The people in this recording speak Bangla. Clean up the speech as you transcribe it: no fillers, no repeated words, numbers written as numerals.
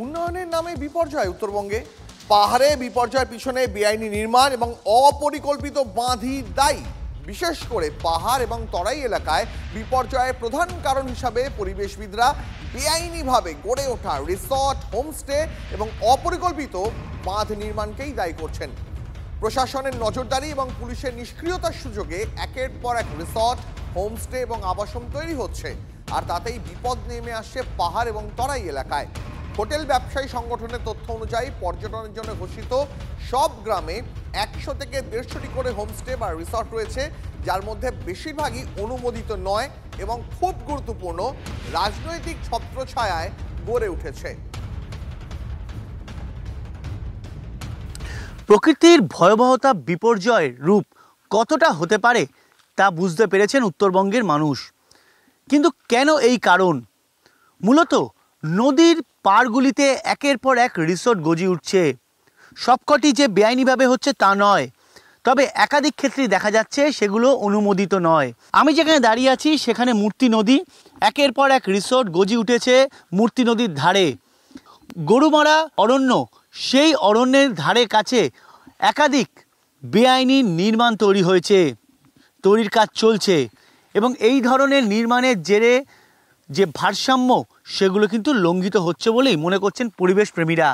উন্নয়নের নামে বিপর্যয় উত্তরবঙ্গে। পাহাড়ে বিপর্যয়ের পিছনে বেআইনি নির্মাণ এবং অপরিকল্পিত বাঁধই দায়ী। বিশেষ করে পাহাড় এবং তরাই এলাকায় বিপর্যয়ের প্রধান কারণ হিসাবে পরিবেশবিদরা বেআইনিভাবে গড়ে ওঠা রিসর্ট, হোমস্টে এবং অপরিকল্পিত বাঁধ নির্মাণকেই দায়ী করছেন। প্রশাসনের নজরদারি এবং পুলিশের নিষ্ক্রিয়তার সুযোগে একের পর এক রিসর্ট, হোমস্টে এবং আবাসন তৈরি হচ্ছে, আর তাতেই বিপদ নেমে আসছে পাহাড় এবং তরাই এলাকায়। হোটেল ব্যবসায়ী সংগঠনের তথ্য অনুযায়ী পর্যটনের জন্য ঘোষিত সব গ্রামে 100 থেকে 150টি করে হোমস্টে বা রিসর্ট রয়েছে, যার মধ্যে বেশিরভাগই অনুমোদিত নয় এবং খুব গুরুত্বপূর্ণ রাজনৈতিক ছত্রছায়ায় গড়ে উঠেছে। প্রকৃতির ভয়াবহতা, বিপর্যয়ের রূপ কতটা হতে পারে তা বুঝতে পেরেছেন উত্তরবঙ্গের মানুষ। কিন্তু কেন এই কারণ? মূলত নদীর পাড়গুলিতে একের পর এক রিসোর্ট গজিয়ে উঠছে। সবকটি যে বেআইনিভাবে হচ্ছে তা নয়, তবে একাধিক ক্ষেত্রেই দেখা যাচ্ছে সেগুলো অনুমোদিত নয়। আমি যেখানে দাঁড়িয়ে আছি সেখানে মূর্তি নদী, একের পর এক রিসোর্ট গজিয়ে উঠেছে মূর্তি নদীর ধারে। গরুমারা অরণ্য, সেই অরণ্যের ধারে কাছে একাধিক বেআইনি নির্মাণ তৈরি হয়েছে, তৈরির কাজ চলছে, এবং এই ধরনের নির্মাণের জেরে যে ভারসাম্য সেগুলো কিন্তু লঙ্ঘিত হচ্ছে বলেই মনে করছেন পরিবেশ প্রেমীরা।